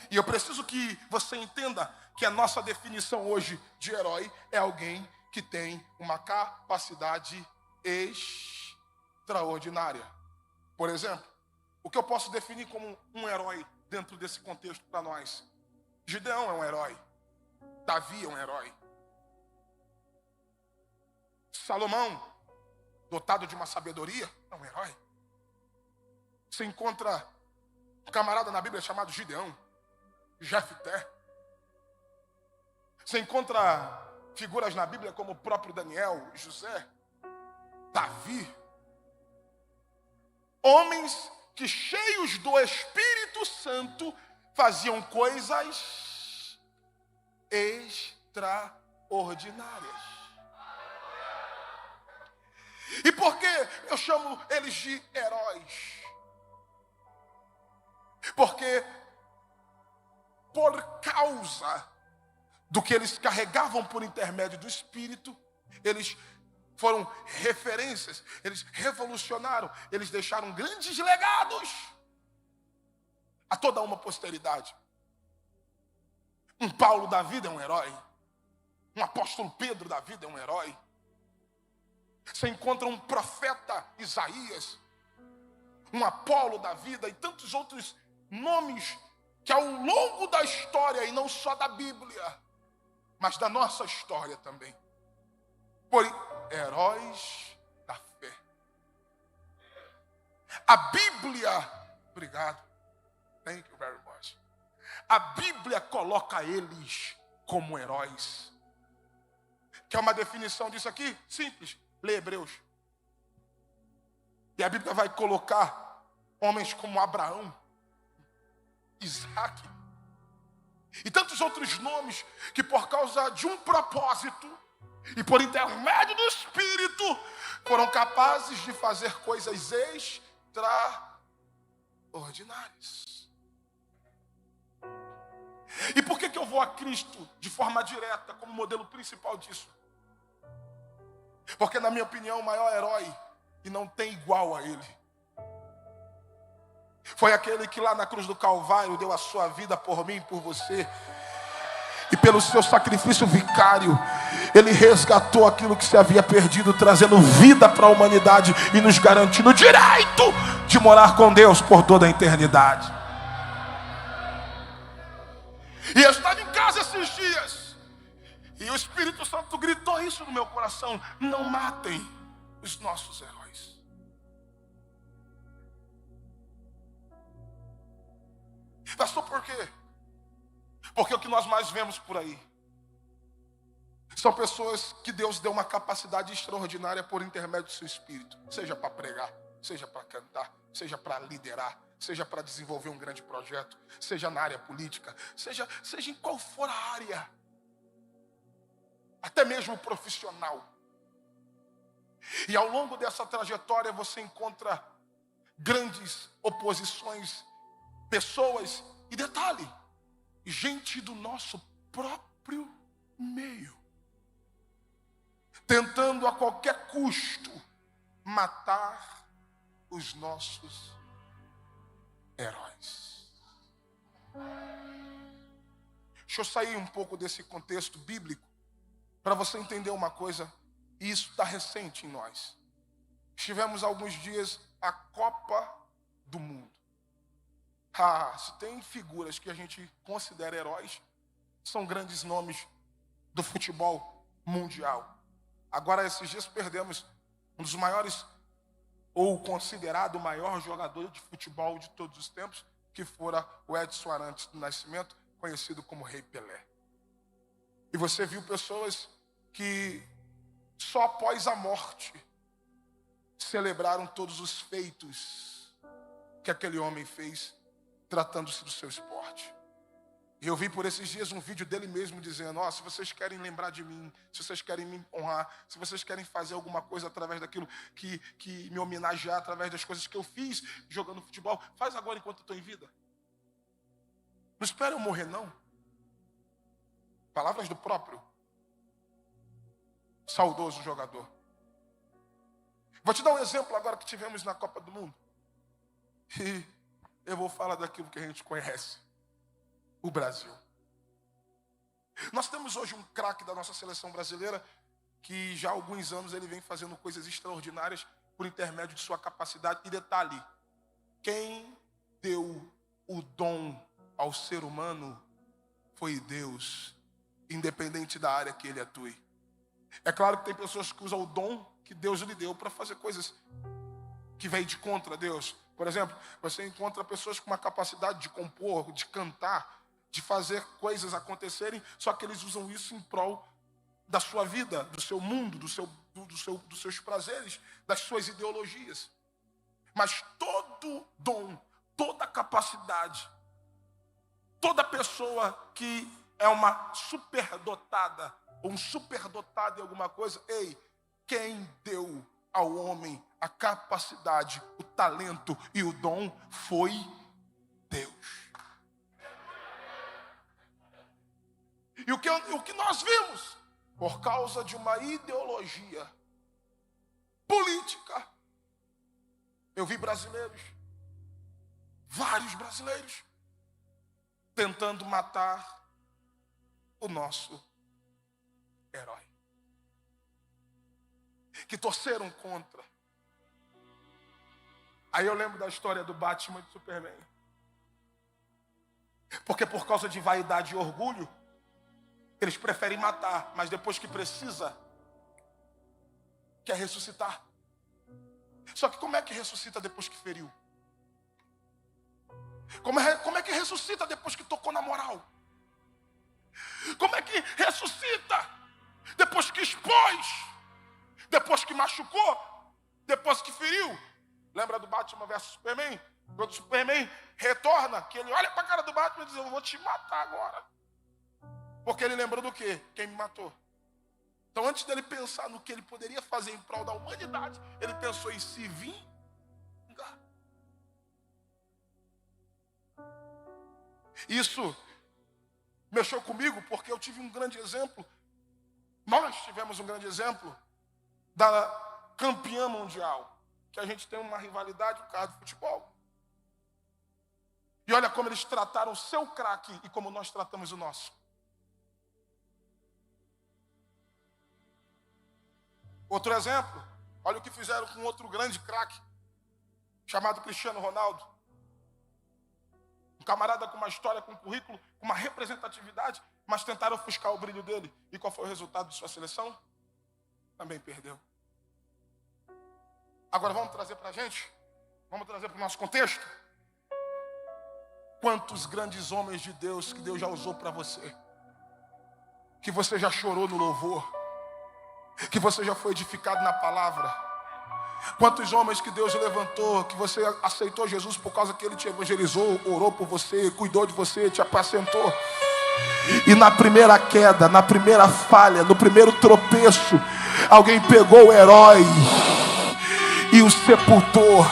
E eu preciso que você entenda que a nossa definição hoje de herói é alguém que tem uma capacidade extraordinária. Por exemplo, o que eu posso definir como um herói dentro desse contexto para nós? Gideão é um herói. Davi é um herói. Salomão, dotado de uma sabedoria, é um herói. Você encontra um camarada na Bíblia chamado Gideão, Jefté. Você encontra figuras na Bíblia como o próprio Daniel, José, Davi. Homens que, cheios do Espírito Santo, faziam coisas extraordinárias. E por que eu chamo eles de heróis? Porque por causa do que eles carregavam por intermédio do Espírito, eles foram referências, eles revolucionaram, eles deixaram grandes legados a toda uma posteridade. Um Paulo da vida é um herói. Um apóstolo Pedro da vida é um herói. Você encontra um profeta Isaías, um Apolo da vida e tantos outros nomes que ao longo da história, e não só da Bíblia, mas da nossa história também, por heróis da fé. A Bíblia, obrigado, thank you very much. A Bíblia coloca eles como heróis. Quer uma definição disso aqui? Simples. Lê Hebreus. E a Bíblia vai colocar homens como Abraão, Isaac e tantos outros nomes que por causa de um propósito e por intermédio do Espírito foram capazes de fazer coisas extraordinárias. E por que eu vou a Cristo de forma direta como modelo principal disso? Porque, na minha opinião, o maior herói, e não tem igual a ele, foi aquele que lá na cruz do Calvário deu a sua vida por mim e por você. E pelo seu sacrifício vicário, ele resgatou aquilo que se havia perdido, trazendo vida para a humanidade e nos garantindo o direito de morar com Deus por toda a eternidade. E eu estava em casa esses dias, e o Espírito Santo gritou isso no meu coração: não matem os nossos heróis. Pastor, por quê? Porque o que nós mais vemos por aí são pessoas que Deus deu uma capacidade extraordinária por intermédio do seu Espírito. Seja para pregar, seja para cantar, seja para liderar, seja para desenvolver um grande projeto, seja na área política, seja em qual for a área, até mesmo profissional. E ao longo dessa trajetória você encontra grandes oposições, pessoas, e detalhe, gente do nosso próprio meio, tentando a qualquer custo matar os nossos heróis. Deixa eu sair um pouco desse contexto bíblico para você entender uma coisa, e isso está recente em nós. Tivemos alguns dias a Copa do Mundo. Se tem figuras que a gente considera heróis, são grandes nomes do futebol mundial. Agora, esses dias perdemos um dos maiores, ou considerado o maior jogador de futebol de todos os tempos, que fora o Edson Arantes do Nascimento, conhecido como Rei Pelé. E você viu pessoas que só após a morte celebraram todos os feitos que aquele homem fez, tratando-se do seu esporte. E eu vi por esses dias um vídeo dele mesmo dizendo: se vocês querem lembrar de mim, se vocês querem me honrar, se vocês querem fazer alguma coisa através daquilo que me homenagear, através das coisas que eu fiz jogando futebol, faz agora enquanto eu estou em vida. Não espera eu morrer, não. Palavras do próprio saudoso jogador. Vou te dar um exemplo agora que tivemos na Copa do Mundo. E eu vou falar daquilo que a gente conhece, o Brasil. Nós temos hoje um craque da nossa seleção brasileira que já há alguns anos ele vem fazendo coisas extraordinárias por intermédio de sua capacidade. E detalhe, quem deu o dom ao ser humano foi Deus, independente da área que ele atue. É claro que tem pessoas que usam o dom que Deus lhe deu para fazer coisas que vêm de contra Deus. Por exemplo, você encontra pessoas com uma capacidade de compor, de cantar, de fazer coisas acontecerem, só que eles usam isso em prol da sua vida, do seu mundo, dos seus prazeres, das suas ideologias. Mas todo dom, toda capacidade, toda pessoa que é uma superdotada, ou um superdotado em alguma coisa, quem deu ao homem a capacidade, o talento e o dom foi Deus. E o que nós vimos, por causa de uma ideologia política, eu vi brasileiros, vários brasileiros, tentando matar o nosso herói, que torceram contra. Aí eu lembro da história do Batman e do Superman. Porque por causa de vaidade e orgulho, eles preferem matar, mas depois que precisa, quer ressuscitar. Só que como é que ressuscita depois que feriu? Como é que ressuscita depois que tocou na moral? Como é que ressuscita depois que expôs? Depois que machucou? Depois que feriu? Lembra do Batman versus Superman? Quando o Superman retorna, que ele olha para a cara do Batman e diz: eu vou te matar agora. Porque ele lembrou do quê? Quem me matou. Então, antes dele pensar no que ele poderia fazer em prol da humanidade, ele pensou em se vingar. Isso mexeu comigo porque eu tive um grande exemplo. Nós tivemos um grande exemplo da campeã mundial, que a gente tem uma rivalidade por causa do futebol. E olha como eles trataram o seu craque e como nós tratamos o nosso. Outro exemplo, olha o que fizeram com outro grande craque, chamado Cristiano Ronaldo. Um camarada com uma história, com um currículo, com uma representatividade, mas tentaram ofuscar o brilho dele. E qual foi o resultado de sua seleção? Também perdeu. Agora vamos trazer para a gente, vamos trazer para o nosso contexto. Quantos grandes homens de Deus que Deus já usou para você, que você já chorou no louvor, que você já foi edificado na palavra. Quantos homens que Deus levantou, que você aceitou Jesus por causa que Ele te evangelizou, orou por você, cuidou de você, te apacentou. E na primeira queda, na primeira falha, no primeiro tropeço, alguém pegou o herói e o sepultou.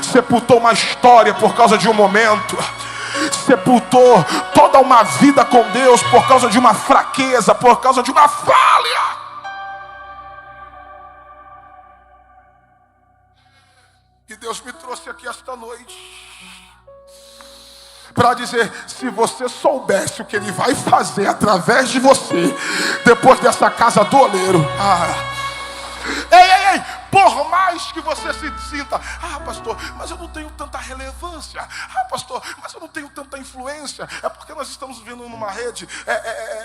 Sepultou uma história por causa de um momento. Sepultou toda uma vida com Deus por causa de uma fraqueza, por causa de uma falha. E Deus me trouxe aqui esta noite para dizer: se você soubesse o que Ele vai fazer através de você, depois dessa casa do oleiro. Ei, por mais que você se sinta: pastor, mas eu não tenho tanta relevância. Pastor, mas eu não tenho tanta influência. É porque nós estamos vivendo numa rede,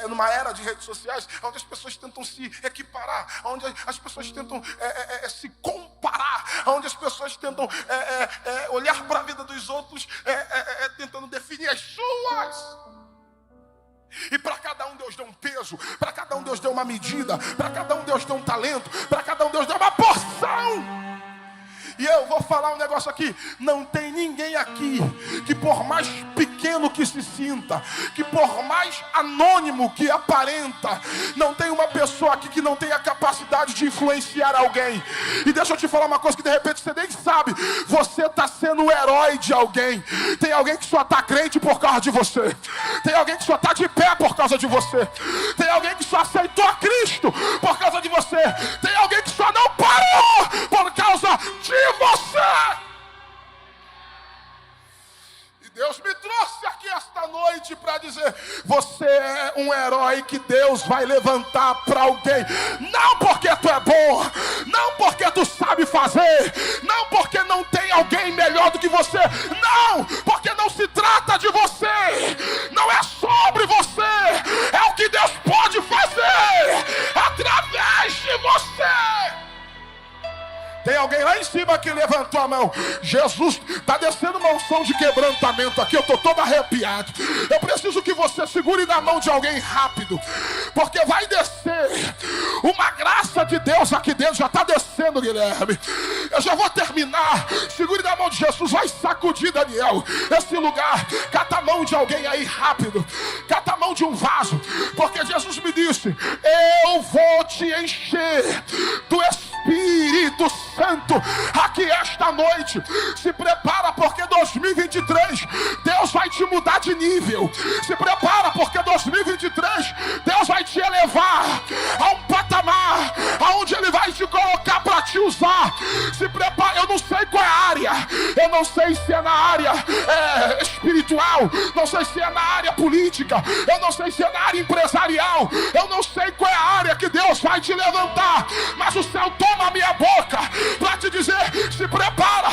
numa era de redes sociais, onde as pessoas tentam se equiparar, onde as pessoas tentam se comparar, onde as pessoas tentam olhar para a vida dos outros, tentando definir as suas. E para cada um Deus deu um peso, para cada um Deus deu uma medida, para cada um Deus deu um talento, para cada um Deus deu uma porção. E eu vou falar um negócio aqui: não tem ninguém aqui que, por mais pequeno que se sinta, que por mais anônimo que aparenta, não tem uma pessoa aqui que não tenha a capacidade de influenciar alguém. E deixa eu te falar uma coisa que de repente você nem sabe: você está sendo o herói de alguém. Tem alguém que só está crente por causa de você. Tem alguém que só está de pé por causa de você. Tem alguém que só aceitou a Cristo por causa de você. Tem alguém que só não parou por causa de você. E Deus me trouxe aqui esta noite para dizer: você é um herói que Deus vai levantar para alguém. Não porque tu é bom, não porque tu sabe fazer, não porque não tem alguém melhor do que você, não, porque não se trata de você, não é sobre você, é o que Deus pode fazer através de você. Tem alguém lá em cima que levantou a mão. Jesus está descendo uma unção de quebrantamento aqui. Eu estou todo arrepiado. Eu preciso que você segure na mão de alguém rápido, porque vai descer uma graça de Deus aqui dentro. Já está descendo, Guilherme. Eu já vou terminar. Segure na mão de Jesus. Vai sacudir, Daniel, esse lugar. Cata a mão de alguém aí rápido. Cata a mão de um vaso, porque Jesus me disse: eu vou te encher do Espírito Santo aqui esta noite. Se prepara, porque 2023 Deus vai te mudar de nível. Se prepara, porque 2023 Deus vai te elevar a um patamar aonde Ele vai te colocar para te usar. Se prepara. Eu não sei qual é a área. Eu não sei se é na área espiritual, não sei se é na área política, eu não sei se é na área empresarial, eu não sei qual é a área que Deus vai te levantar, mas o céu toma a minha boca para te dizer: se prepara,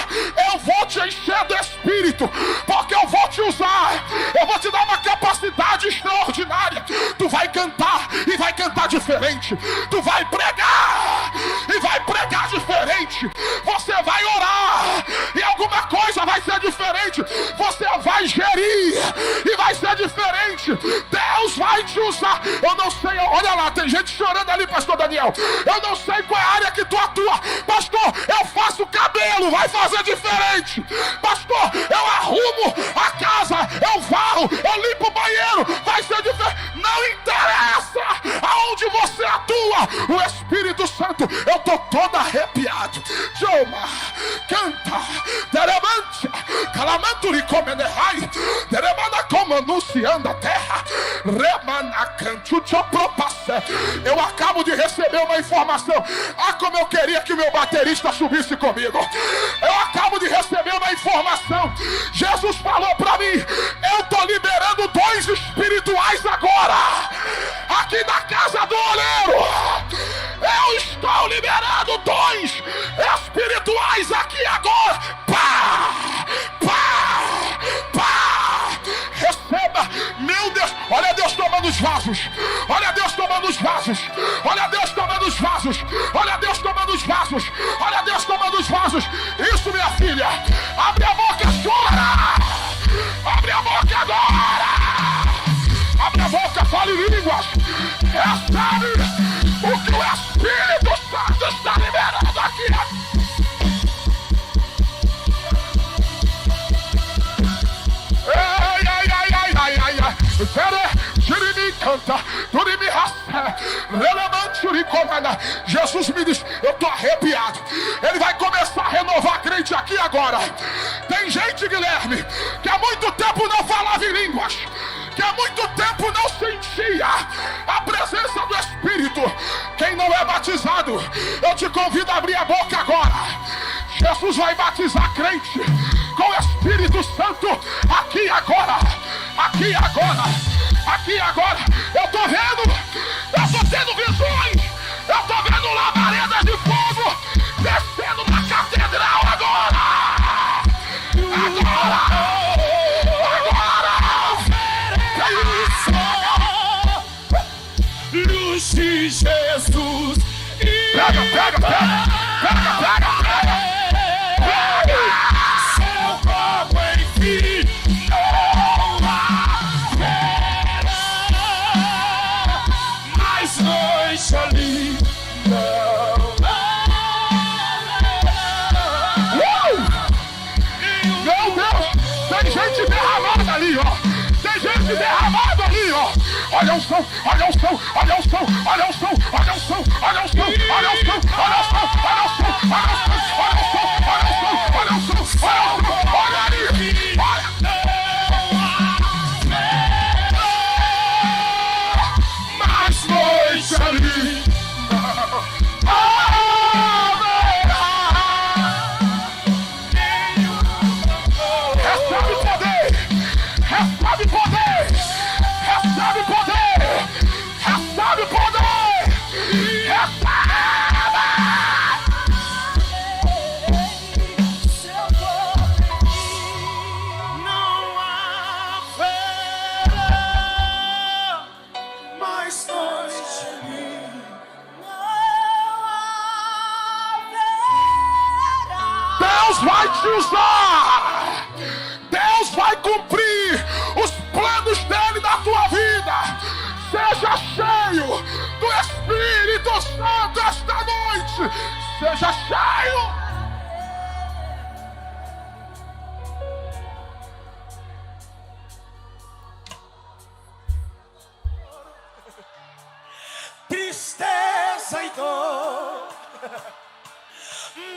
eu vou te encher do Espírito, porque eu vou te usar, eu vou te dar uma capacidade extraordinária. Tu vai cantar e vai cantar diferente, tu vai pregar e vai pregar diferente, você vai orar e alguma coisa vai ser diferente, você vai vai gerir e vai ser diferente. Deus vai te usar. Eu não sei, olha lá, tem gente chorando ali, pastor Daniel. Eu não sei qual é a área que tu atua. Pastor, eu faço cabelo, vai fazer diferente. Pastor, eu arrumo a casa, eu varro, eu limpo o banheiro, vai ser diferente. Não interessa aonde você atua, o Espírito Santo, eu estou todo arrepiado. Joma, canta, deremante, calamanturi comenehai, deremana como anunciando a terra, remana cantucho propasse. Eu acabo de receber uma informação. Ah, como eu queria que meu baterista subisse comigo. Eu acabo de receber uma informação. Jesus falou para mim: eu estou liberando dons espirituais agora, aqui na casa do oleiro. Eu estou liberando dons espirituais aqui agora. Pá, pá, pá. Receba, meu Deus. Olha Deus tomando os vasos. Olha Deus tomando os vasos. Olha Deus tomando os vasos. Olha Deus tomando os vasos. Olha Deus tomando os vasos. Isso, minha filha. Abre a boca, chora. Abre a boca agora. Abre a boca, fale línguas. Recebe o que o Espírito Santo está liberando aqui. Jesus me diz, eu estou arrepiado. Ele vai começar a renovar a crente aqui agora. Tem gente, Guilherme, que há muito tempo não falava em línguas, que há muito tempo não sentia a presença do Espírito. Quem não é batizado, eu te convido a abrir a boca agora. Jesus vai batizar a crente com o Espírito Santo aqui agora. Aqui agora. Aqui agora. Eu estou tendo visões. Eu estou vendo labaredas de fogo descendo na catedral agora. Luz de Jesus. Pega. Céu como enfim não há fera, mas noite ali não Meu Deus, tem gente derramada ali, ó. Tem gente derramada ali, ó. Olha o som, olha o som, olha o som, olha o som, olha o som, olha o som, olha o som, olha o som, olha o som, olha o som, olha o som, olha o som, olha o som, olha ali, olha. Mais noite ali. Recebe poder, recebe poder, recebe poder, recebe poder, recebe. Não há fera, mas noite ali não há fera. Deus vai te usar. Deus vai cumprir os planos dele na tua vida. Seja cheio do Espírito Santo esta noite. Seja cheio. Tristeza e dor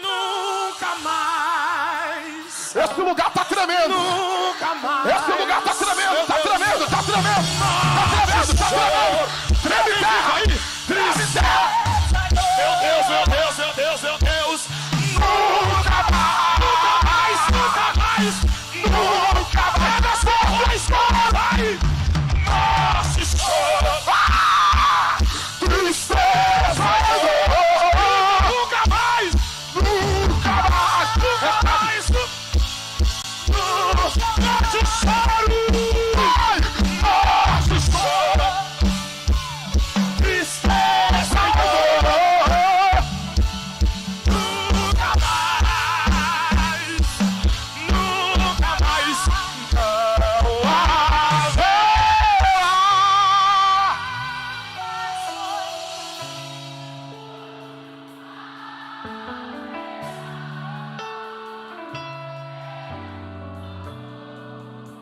nunca mais. Esse lugar tá tremendo. Nunca mais. Esse lugar tá tremendo, tá tremendo, tá tremendo. Tá tremendo, tá tremendo. Treme terra aí. Treme terra. Meu Deus, meu Deus, meu Deus, meu Deus. Nunca mais. Nunca mais. Nunca mais. As portas vai. Nossa, escola. Tristeza e dor. Nunca mais. Nunca mais. Nunca mais. Nunca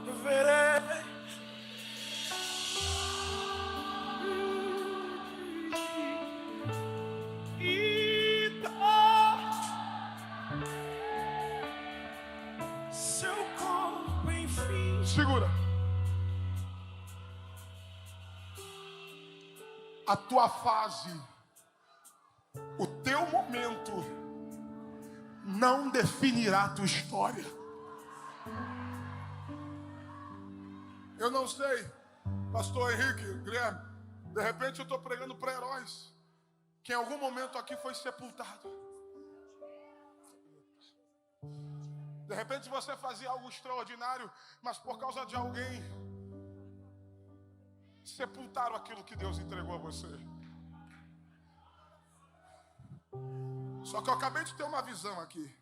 Eu verei. Seu corpo, enfim. Segura. A tua fase, o teu momento, não definirá a tua história. Eu não sei, pastor Henrique, Guilherme, de repente eu estou pregando para heróis, que em algum momento aqui foi sepultado. De repente você fazia algo extraordinário, mas por causa de alguém, sepultaram aquilo que Deus entregou a você. Só que eu acabei de ter uma visão aqui.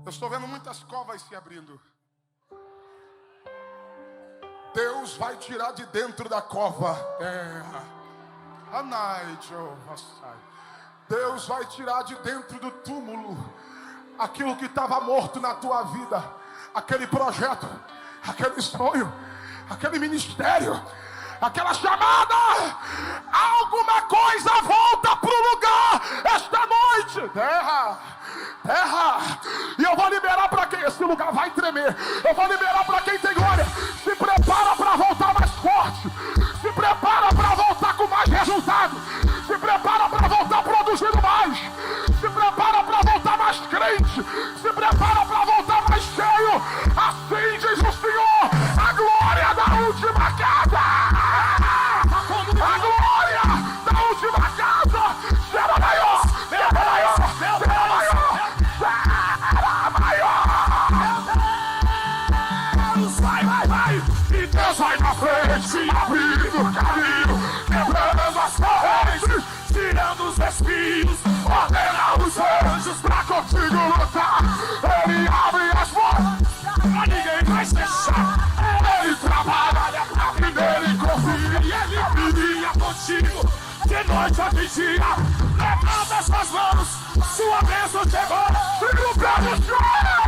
Eu estou vendo muitas covas se abrindo. Deus vai tirar de dentro da cova. Deus vai tirar de dentro do túmulo aquilo que estava morto na tua vida. Aquele projeto, aquele sonho, aquele ministério, aquela chamada. Alguma coisa volta para o lugar esta noite. Terra. E eu vou liberar para quem? Esse lugar vai tremer. Eu vou liberar para quem tem glória. Se prepara para voltar mais forte. Se prepara para voltar com mais resultado. Se prepara para voltar produzindo mais. Se prepara para voltar mais crente. Se prepara para voltar mais cheio. Assim diz o Senhor. A glória da última casa. A glória da última casa será maior. Será maior. Será maior. Será maior. Vai. E Deus vai na frente, abrindo o caminho, quebrando as correntes, tirando os espinhos, ordena os anjos pra contigo lutar. Ele abre as portas, pra ninguém vai fechar. Ele trabalha pra quem nele confia, e ele caminha contigo de noite a de dia. Levanta suas mãos, sua bênção chegou. Segura o pé no chão.